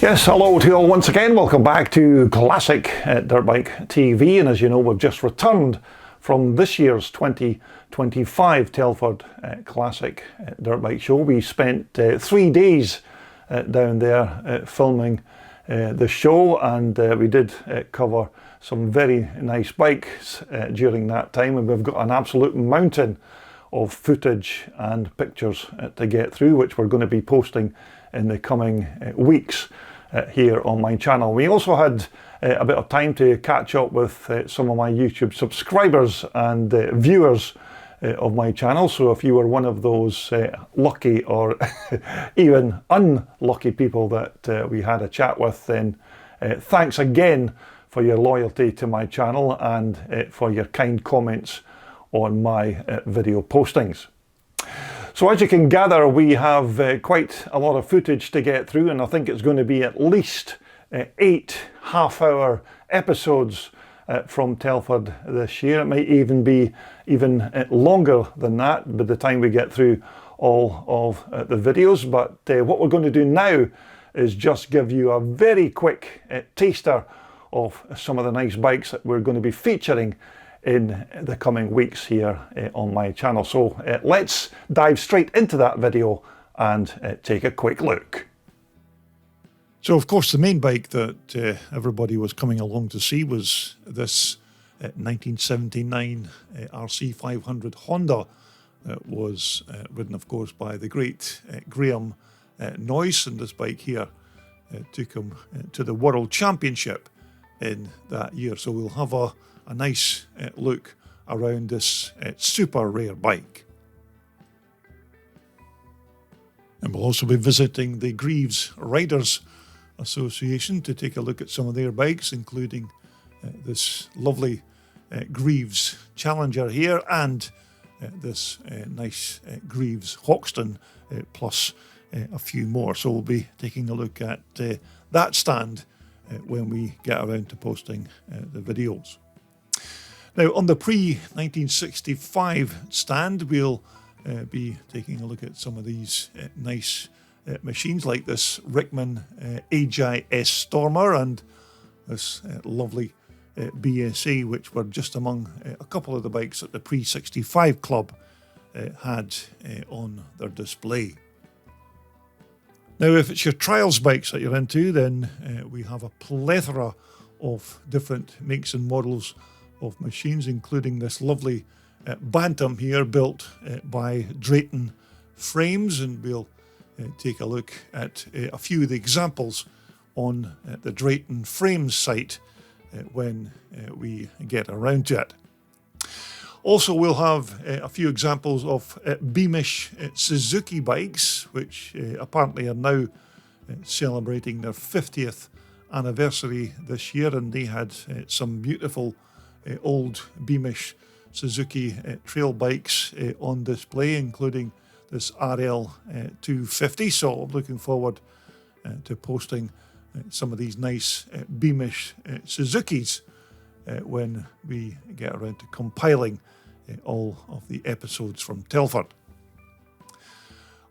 Yes, hello to you all once again. Welcome back to Classic Dirt Bike TV. And as you know, we've just returned from this year's 2025 Telford Classic Dirt Bike Show. We spent 3 days down there filming the show, and we did cover some very nice bikes during that time. And we've got an absolute mountain of footage and pictures to get through, which we're going to be posting in the coming weeks here on my channel. We also had a bit of time to catch up with some of my YouTube subscribers and viewers of my channel. So if you were one of those lucky or even unlucky people that we had a chat with, then thanks again for your loyalty to my channel and for your kind comments on my video postings. So as you can gather, we have quite a lot of footage to get through, and I think it's going to be at least 8 half-hour episodes from Telford this year. It might even be longer than that by the time we get through all of the videos. But what we're going to do now is just give you a very quick taster of some of the nice bikes that we're going to be featuring in the coming weeks here on my channel. So let's dive straight into that video and take a quick look. So of course the main bike that everybody was coming along to see was this 1979 RC500 Honda. It was ridden of course by the great Graham Noyce, and this bike here took him to the World Championship in that year. So we'll have a nice look around this super rare bike. And we'll also be visiting the Greaves Riders Association to take a look at some of their bikes, including this lovely Greaves Challenger here and this nice Greaves Hoxton, plus a few more. So we'll be taking a look at that stand when we get around to posting the videos. Now, on the pre-1965 stand, we'll be taking a look at some of these nice machines, like this Rickman AGI-S Stormer and this lovely BSA, which were just among a couple of the bikes that the pre-65 club had on their display. Now, if it's your trials bikes that you're into, then we have a plethora of different makes and models of machines, including this lovely Bantam here, built by Drayton Frames, and we'll take a look at a few of the examples on the Drayton Frames site when we get around to it. Also, we'll have a few examples of Beamish Suzuki bikes, which apparently are now celebrating their 50th anniversary this year, and they had some beautiful old Beamish Suzuki trail bikes on display, including this RL 250. So I'm looking forward to posting some of these nice Beamish Suzukis when we get around to compiling all of the episodes from Telford.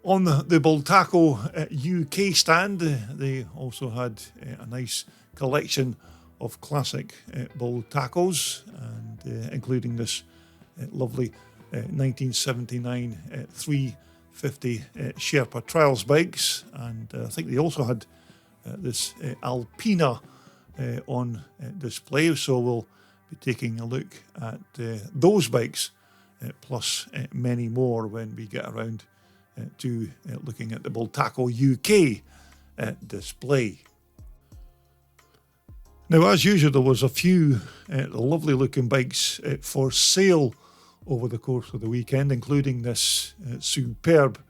On the Bultaco UK stand, they also had a nice collection of classic Bultacos, and including this lovely 1979 350 Sherpa Trials bikes, and I think they also had this Alpina on display, so we'll be taking a look at those bikes plus many more when we get around to looking at the Bultaco UK display. Now, as usual, there was a few lovely looking bikes for sale over the course of the weekend, including this superb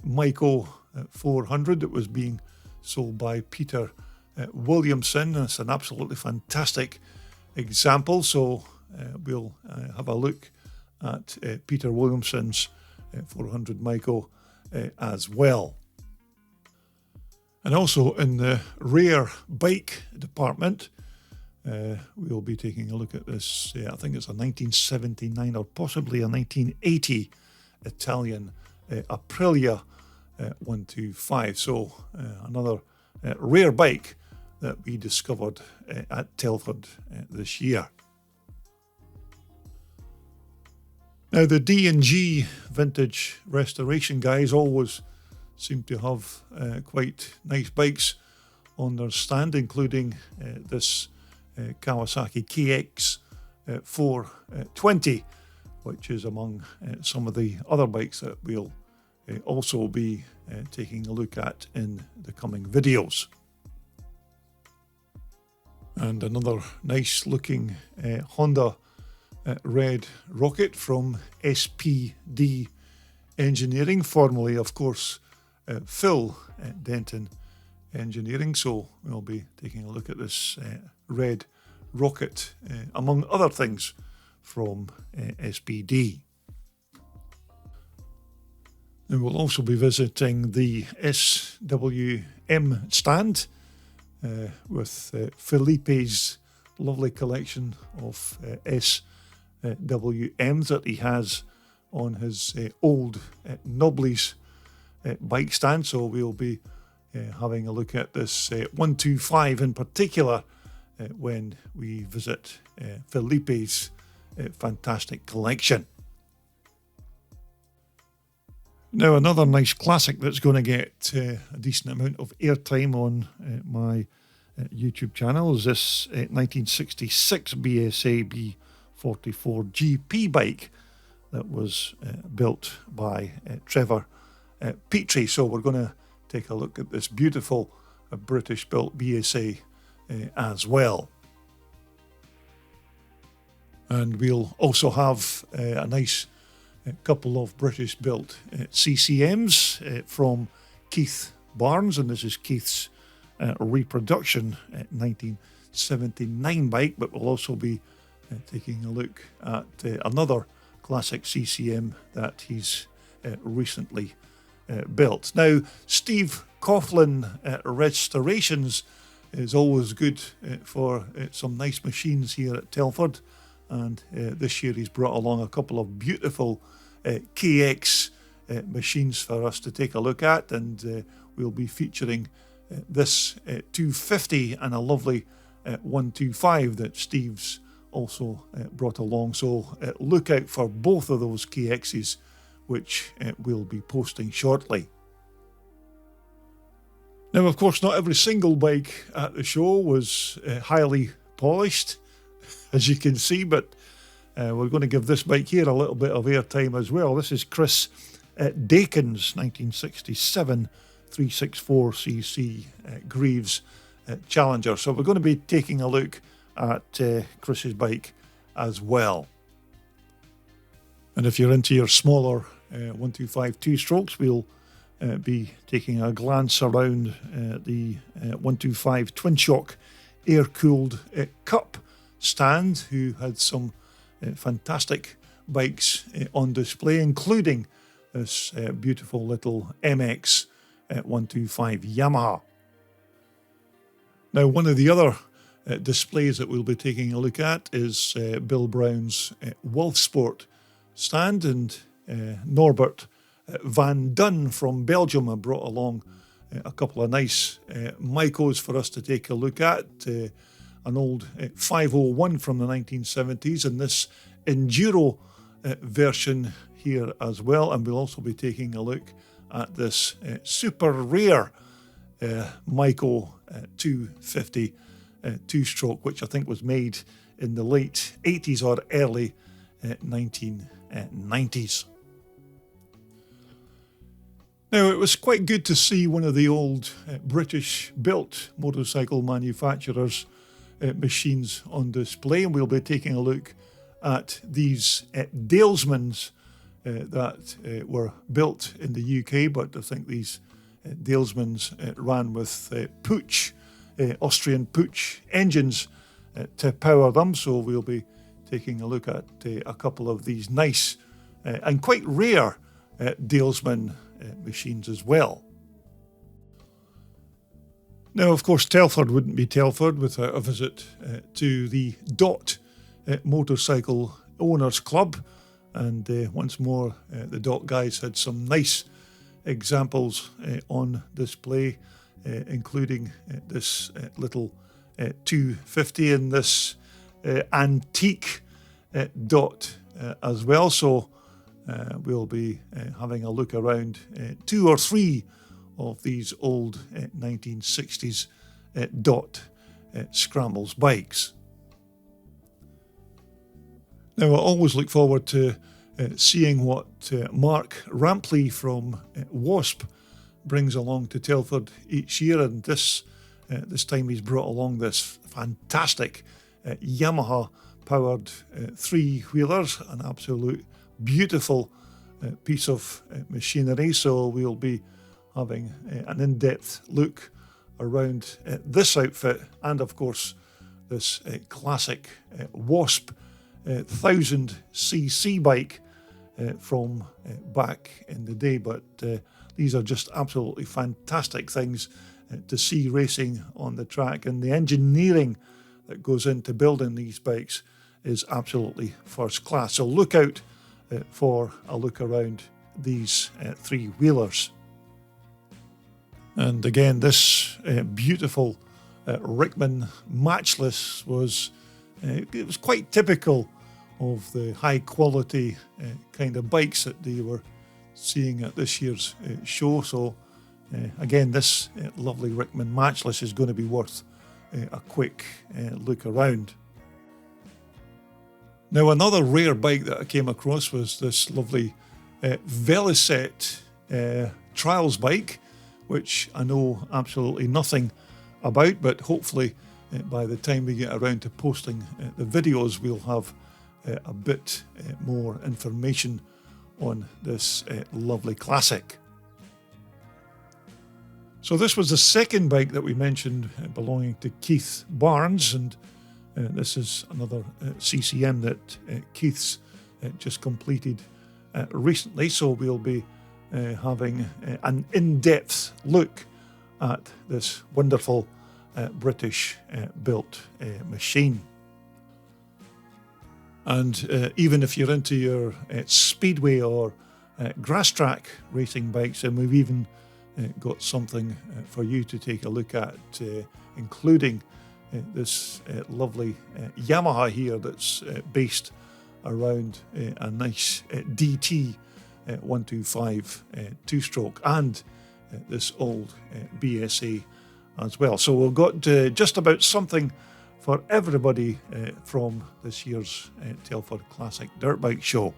Maiko 400 that was being sold by Peter Williamson. It's an absolutely fantastic example, so we'll have a look at Peter Williamson's 400 Maiko as well. And also in the rare bike department, we'll be taking a look at this, I think it's a 1979 or possibly a 1980 Italian Aprilia 125. So another rare bike that we discovered at Telford this year. Now the D&G vintage restoration guys always seem to have quite nice bikes on their stand, including this Kawasaki KX 420, which is among some of the other bikes that we'll also be taking a look at in the coming videos. And another nice looking Honda red rocket from SPD Engineering, formerly of course Phil Denton Engineering. So we'll be taking a look at this red rocket among other things from SPD. And we'll also be visiting the SWM stand with Felipe's lovely collection of SWMs that he has on his old Nobblies bike stand. So we'll be having a look at this 125 in particular when we visit Felipe's fantastic collection. Now, another nice classic that's going to get a decent amount of airtime on my YouTube channel is this 1966 BSA B44 GP bike that was built by Trevor Petrie. So we're going to take a look at this beautiful British-built BSA as well. And we'll also have a nice couple of British-built CCMs from Keith Barnes, and this is Keith's reproduction 1979 bike, but we'll also be taking a look at another classic CCM that he's recently built. Now, Steve Coughlin Restorations is always good for some nice machines here at Telford, and this year he's brought along a couple of beautiful KX machines for us to take a look at, and we'll be featuring this 250 and a lovely 125 that Steve's also brought along. So look out for both of those KXs, which we'll be posting shortly. Now, of course, not every single bike at the show was highly polished, as you can see, but we're going to give this bike here a little bit of airtime as well. This is Chris Dakin's 1967 364cc Greaves Challenger. So we're going to be taking a look at Chris's bike as well. And if you're into your smaller 125 two-strokes, we'll be taking a glance around the 125 twin shock air-cooled Cup stand, who had some fantastic bikes on display, including this beautiful little MX 125 Yamaha. Now, one of the other displays that we'll be taking a look at is Bill Brown's Wolfsport stand, and Norbert Van Dun from Belgium have brought along a couple of nice Micos for us to take a look at. An old 501 from the 1970s and this Enduro version here as well. And we'll also be taking a look at this super rare Mico 250 two-stroke, which I think was made in the late 80s or early 1990s. Now, it was quite good to see one of the old British-built motorcycle manufacturers' machines on display, and we'll be taking a look at these Dalesmans that were built in the UK, but I think these Dalesmans ran with Puch, Austrian Puch engines to power them. So we'll be taking a look at a couple of these nice and quite rare Dalesman machines as well. Now, of course, Telford wouldn't be Telford without a visit to the Dot Motorcycle Owners Club. And once more, the Dot guys had some nice examples on display including this little 250 and this antique dot as well. So we'll be having a look around 2 or 3 of these old 1960s dot scrambles bikes. Now, I always look forward to seeing what Mark Rampley from Wasp brings along to Telford each year, and this time he's brought along this fantastic Yamaha powered 3-wheelers, an absolute beautiful piece of machinery. So we'll be having an in-depth look around this outfit, and of course this classic Wasp 1000cc bike from back in the day. But these are just absolutely fantastic things to see racing on the track, and the engineering that goes into building these bikes is absolutely first class. So look out for a look around these 3-wheelers. And again, this beautiful Rickman Matchless was quite typical of the high quality kind of bikes that they were seeing at this year's show. So again, this lovely Rickman Matchless is going to be worth a quick look around. Now, another rare bike that I came across was this lovely Velicet trials bike, which I know absolutely nothing about, but hopefully by the time we get around to posting the videos, we'll have a bit more information on this lovely classic. So this was the second bike that we mentioned belonging to Keith Barnes, and this is another CCM that Keith's just completed recently. So we'll be having an in-depth look at this wonderful British built machine. And even if you're into your speedway or grass track racing bikes, and we've even got something for you to take a look at, including this lovely Yamaha here that's based around a nice DT 125 two-stroke, and this old BSA as well. So we've got just about something for everybody from this year's Telford Classic Dirt Bike Show.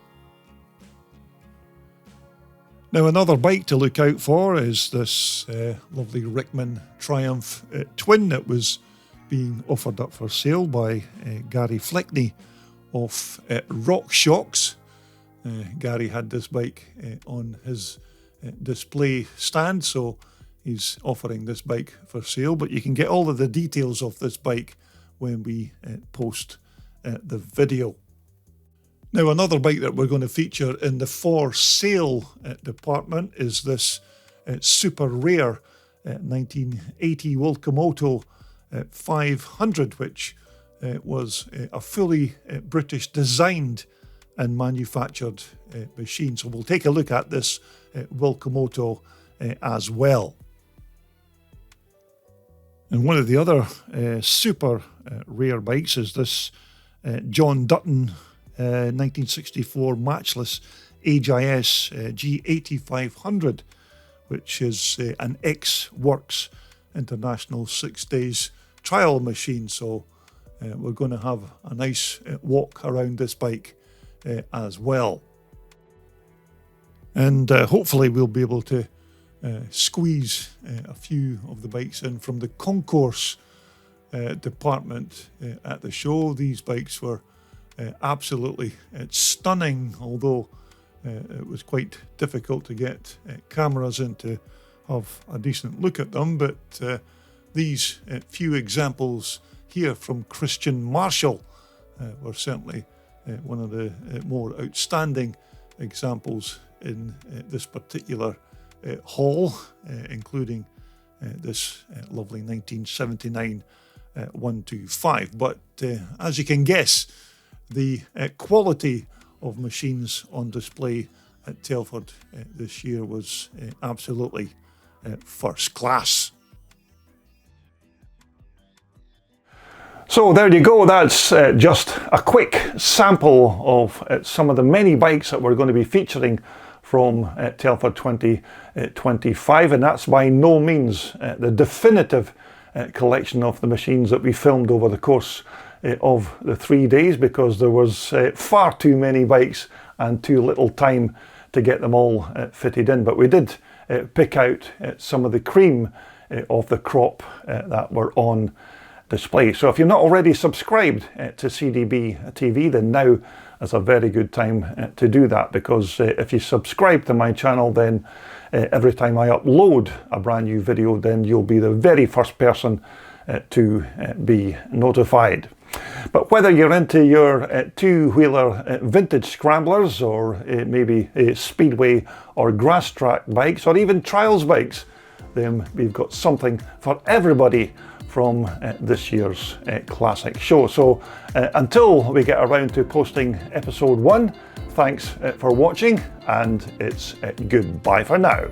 Now, another bike to look out for is this lovely Rickman Triumph Twin that was being offered up for sale by Gary Fleckney of Rock Shocks. Gary had this bike on his display stand, so he's offering this bike for sale, but you can get all of the details of this bike when we post the video. Now, another bike that we're going to feature in the for sale department is this super rare 1980 Wilkomoto 500, which was a fully British designed and manufactured machine. So we'll take a look at this Wilkomoto as well. And one of the other super rare bikes is this John Dutton 1964 Matchless HIS G8500, which is an X-Works International 6 days trial machine. So we're going to have a nice walk around this bike as well. And hopefully we'll be able to squeeze a few of the bikes in from the concours department at the show. These bikes were absolutely stunning, although it was quite difficult to get cameras in to have a decent look at them. But these few examples here from Christian Marshall were certainly one of the more outstanding examples in this particular hall, including this lovely 1979 125. But as you can guess, the quality of machines on display at Telford this year was absolutely first class. So there you go, that's just a quick sample of some of the many bikes that we're going to be featuring from Telford 2025, and that's by no means the definitive collection of the machines that we filmed over the course of the 3 days, because there was far too many bikes and too little time to get them all fitted in. But we did pick out some of the cream of the crop that were on display. So if you're not already subscribed to CDB TV, then now is a very good time to do that, because if you subscribe to my channel, then every time I upload a brand new video, then you'll be the very first person to be notified. But whether you're into your two-wheeler vintage scramblers, or maybe speedway or grass track bikes, or even trials bikes, then we've got something for everybody from this year's classic show. So until we get around to posting episode 1, thanks for watching, and it's goodbye for now.